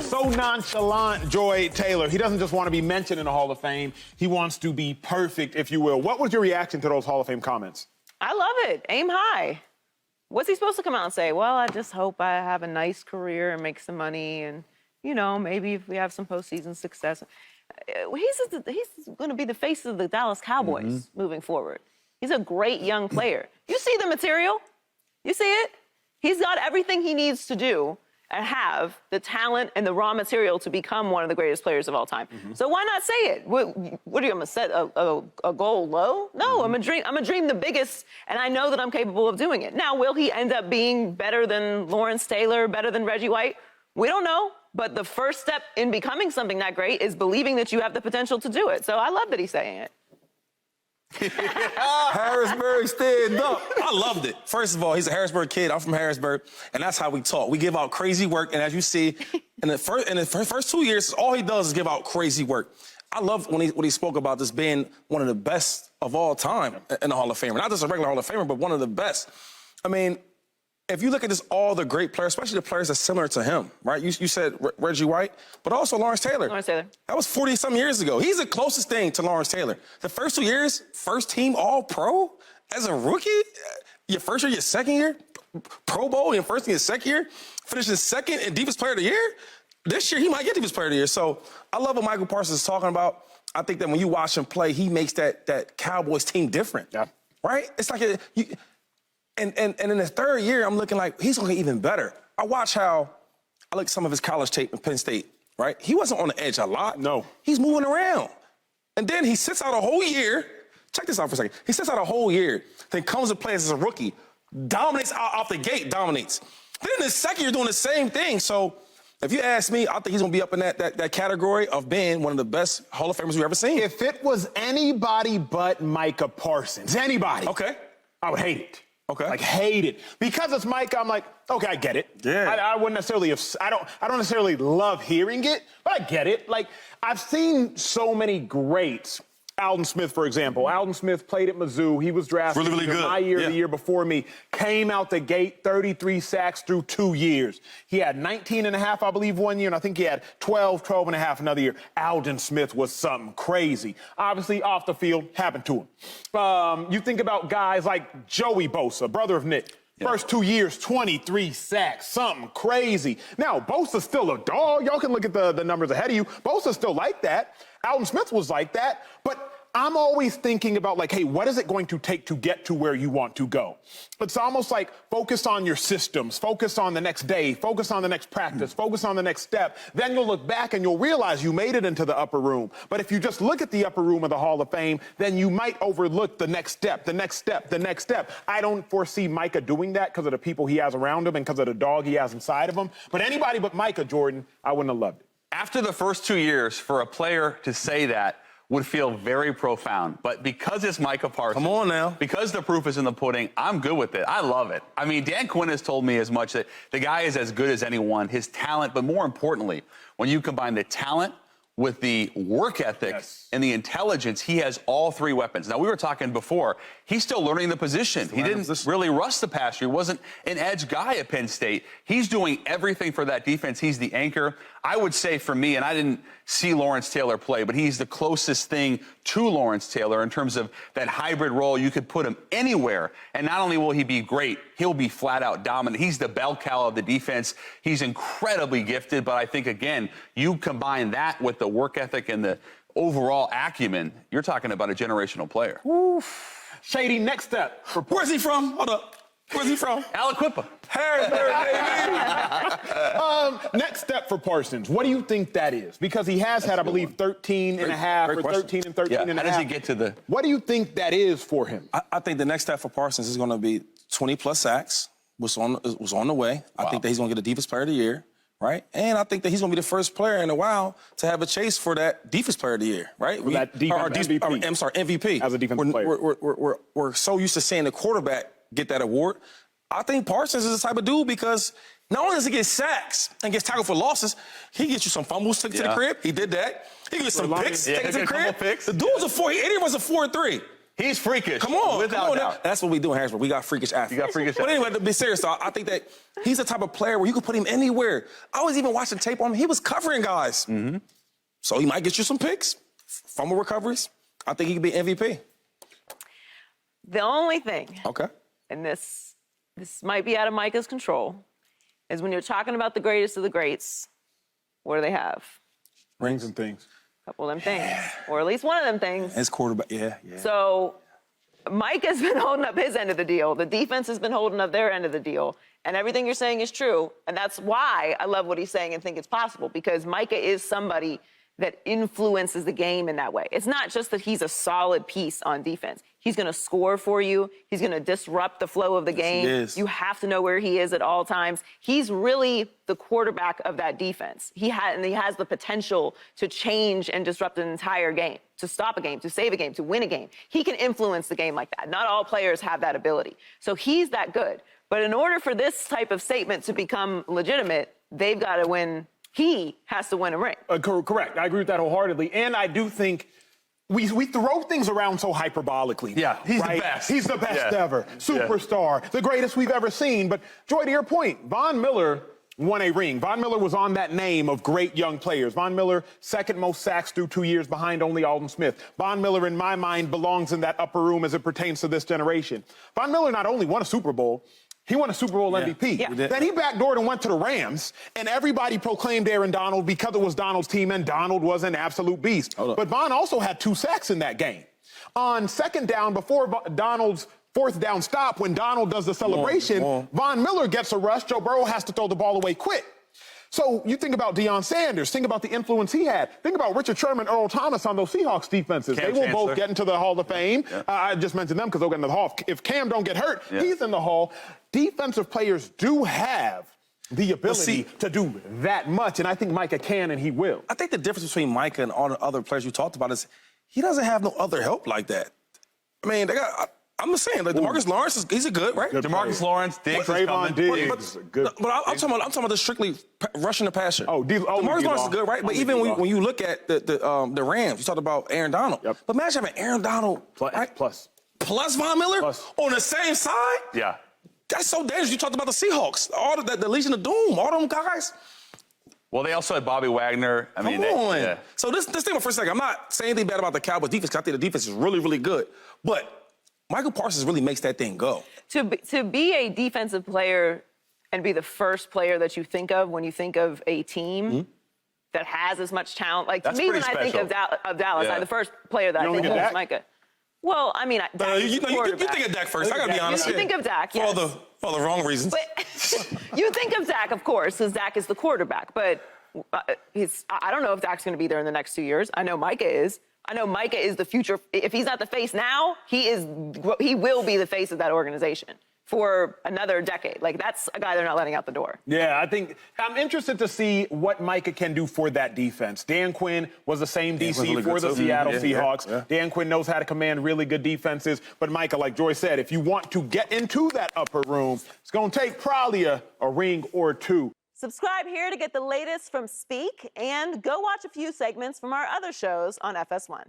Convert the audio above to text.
so nonchalant, Joy Taylor. He doesn't just want to be mentioned in the Hall of Fame. He wants to be perfect, if you will. What was your reaction to those Hall of Fame comments? I love it. Aim high. What's he supposed to come out and say? Well, I just hope I have a nice career and make some money and, you know, maybe if we have some postseason success. He's going to be the face of the Dallas Cowboys moving forward. He's a great young player. You see the material? You see it? He's got everything he needs to do and have the talent and the raw material to become one of the greatest players of all time. So why not say it? What are you going to set a goal low? No, I'm gonna dream the biggest, and I know that I'm capable of doing it. Now, will he end up being better than Lawrence Taylor, better than Reggie White? We don't know, but the first step in becoming something that great is believing that you have the potential to do it. So I love that he's saying it. Harrisburg stand up. I loved it. First of all, he's a Harrisburg kid. I'm from Harrisburg, and that's how we talk. We give out crazy work, and as you see, in the first 2 years, all he does is give out crazy work. I love when he spoke about this being one of the best of all time in the Hall of Fame. Not just a regular Hall of Famer, but one of the best. I mean, if you look at this, all the great players, especially the players that's similar to him, right? You said Reggie White, but also Lawrence Taylor. Lawrence Taylor. That was 40-some years ago. He's the closest thing to Lawrence Taylor. The first 2 years, first team All-Pro as a rookie, your first year, your second year, Pro Bowl, your first and your second year, finishing second in Defensive Player of the Year. This year, he might get Defensive Player of the Year. So I love what Micah Parsons is talking about. I think that when you watch him play, he makes that Cowboys team different. Yeah. Right? It's like And in the third year, I'm looking like he's going to get even better. I look at some of his college tape in Penn State, right? He wasn't on the edge a lot. No. He's moving around. And then he sits out a whole year. Check this out for a second. He sits out a whole year, then comes to play as a rookie, dominates off the gate, dominates. Then in the second year, doing the same thing. So if you ask me, I think he's going to be up in that category of being one of the best Hall of Famers we've ever seen. If it was anybody but Micah Parsons, anybody, okay, I would hate it. Okay. Like, hate it. Because it's Micah, I'm like, okay, I get it. Yeah. I wouldn't necessarily I don't necessarily love hearing it, but I get it. Like, I've seen so many greats. Aldon Smith, for example. Aldon Smith played at Mizzou. He was drafted really good. my year, the year before me. Came out the gate, 33 sacks through 2 years. He had 19 and a half, I believe, 1 year, and I think he had 12 and a half another year. Aldon Smith was something crazy. Obviously, off the field, happened to him. You think about guys like Joey Bosa, brother of Nick. First 2 years, 23 sacks, something crazy. Now, Bosa's still a dog. Y'all can look at the numbers ahead of you. Bosa's still like that. Aldon Smith was like that. But I'm always thinking about, like, hey, what is it going to take to get to where you want to go? It's almost like focus on your systems, focus on the next day, focus on the next practice, focus on the next step. Then you'll look back and you'll realize you made it into the upper room. But if you just look at the upper room of the Hall of Fame, then you might overlook the next step, the next step, the next step. I don't foresee Micah doing that because of the people he has around him and because of the dog he has inside of him. But anybody but Micah, Jordan, I wouldn't have loved it. After the first 2 years, for a player to say that would feel very profound. But because it's Micah Parsons, come on now, because the proof is in the pudding, I'm good with it. I love it. I mean, Dan Quinn has told me as much that the guy is as good as anyone, his talent, but more importantly, when you combine the talent with the work ethic and the intelligence, he has all three weapons. Now, we were talking before, he's still learning the position. He didn't really rush the passer. He wasn't an edge guy at Penn State. He's doing everything for that defense. He's the anchor. I would say for me, and I didn't see Lawrence Taylor play, but he's the closest thing to Lawrence Taylor in terms of that hybrid role. You could put him anywhere, and not only will he be great, he'll be flat out dominant. He's the bell cow of the defense. He's incredibly gifted, but I think, again, you combine that with the work ethic and the overall acumen, you're talking about a generational player. Oof. Shady, next step. Where's he from? Hold up. Where's he from? Aliquippa. Harrisburg, baby. Next step for Parsons. What do you think that is? Because he has had, I believe, 13 and a half or 13 and 13 and a half. How does he get to the... What do you think that is for him? I think the next step for Parsons is going to be 20-plus sacks, was on the way. Wow. I think that he's going to get a Defensive Player of the Year, right? And I think that he's going to be the first player in a while to have a chase for that Defensive Player of the Year, right? MVP. I'm sorry, MVP. As a defensive player. We're so used to seeing the quarterback get that award. I think Parsons is the type of dude because not only does he get sacks and gets tackled for losses, he gets you some fumbles to the crib. He did that. He gets some picks taken to the crib. The dude's a 4. Any of us a 4-3. He's freakish. Come on, without doubt. That's what we do in Harrisburg. We got freakish athletes. You got freakish But athletes. anyway, to be serious, though, I think that he's the type of player where you can put him anywhere. I was even watching tape on him. He was covering guys. Mm-hmm. So he might get you some picks, fumble recoveries. I think he could be MVP. The only thing, Okay. and this might be out of Micah's control, is when you're talking about the greatest of the greats, what do they have? Rings and things. A couple of them things, or at least one of them things. His quarterback, yeah. So Mike has been holding up his end of the deal. The defense has been holding up their end of the deal. And everything you're saying is true. And that's why I love what he's saying and think it's possible, because Micah is somebody that influences the game in that way. It's not just that he's a solid piece on defense. He's going to score for you. He's going to disrupt the flow of the game. He is. You have to know where he is at all times. He's really the quarterback of that defense. He has the potential to change and disrupt an entire game, to stop a game, to save a game, to win a game. He can influence the game like that. Not all players have that ability. So he's that good. But in order for this type of statement to become legitimate, they've got to win. He has to win a ring. Correct. I agree with that wholeheartedly. And I do think we throw things around so hyperbolically. Yeah, he's right? the best. He's the best Yeah. ever. Superstar. The greatest we've ever seen. But, Joy, to your point, Von Miller won a ring. Von Miller was on that name of great young players. Von Miller, second most sacks through 2 years behind only Alden Smith. Von Miller, in my mind, belongs in that upper room as it pertains to this generation. Von Miller not only won a Super Bowl, he won a Super Bowl MVP. Yeah. Then he backdoored and went to the Rams, and everybody proclaimed Aaron Donald because it was Donald's team, and Donald was an absolute beast. But Von also had 2 sacks in that game. On second down, before Donald's fourth down stop, when Donald does the celebration, Von Miller gets a rush. Joe Burrow has to throw the ball away quick. So you think about Deion Sanders, think about the influence he had. Think about Richard Sherman, Earl Thomas on those Seahawks defenses. Cam They will Chancellor. both get into the Hall of Fame. Yeah. I just mentioned them because they'll get into the Hall. If Cam don't get hurt, he's in the Hall. Defensive players do have the ability to do that much, and I think Micah can and he will. I think the difference between Micah and all the other players you talked about is he doesn't have no other help like that. I mean, they got. I'm just saying, like DeMarcus Lawrence he's a good, right? DeMarcus Lawrence, Diggs is Trayvon coming. Diggs. But I'm talking about the strictly rushing the passer. DeMarcus Lawrence is good, right? But even when you look at the Rams, you talked about Aaron Donald. Yep. But imagine having Aaron Donald plus Von Miller on the same side. Yeah. That's so dangerous. You talked about the Seahawks, all the Legion of Doom, all them guys. Well, they also had Bobby Wagner. I mean, Come on. Yeah. So this thing for a second, I'm not saying anything bad about the Cowboys defense, because I think the defense is really, really good. But Michael Parsons really makes that thing go. To be a defensive player and be the first player that you think of when you think of a team that has as much talent, like to That's me when pretty I think special. of Dallas, Yeah. the first player that I only think of get is Dak? Micah. Well, I mean, Dak is You the think quarterback. of Dak first. I got to be honest. You think of Dak, For yes. all the wrong reasons. But you think of Dak, of course, because Dak is the quarterback. But I don't know if Dak's going to be there in the next 2 years. I know Micah is. I know Micah is the future. If he's not the face now, he will be the face of that organization for another decade. Like, that's a guy they're not letting out the door. Yeah, I think I'm interested to see what Micah can do for that defense. Dan Quinn was the same DC really for good the too. Seattle Yeah, Seahawks. yeah. Dan Quinn knows how to command really good defenses. But Micah, like Joy said, if you want to get into that upper room, it's going to take probably a ring or two. Subscribe here to get the latest from Speak, and go watch a few segments from our other shows on FS1.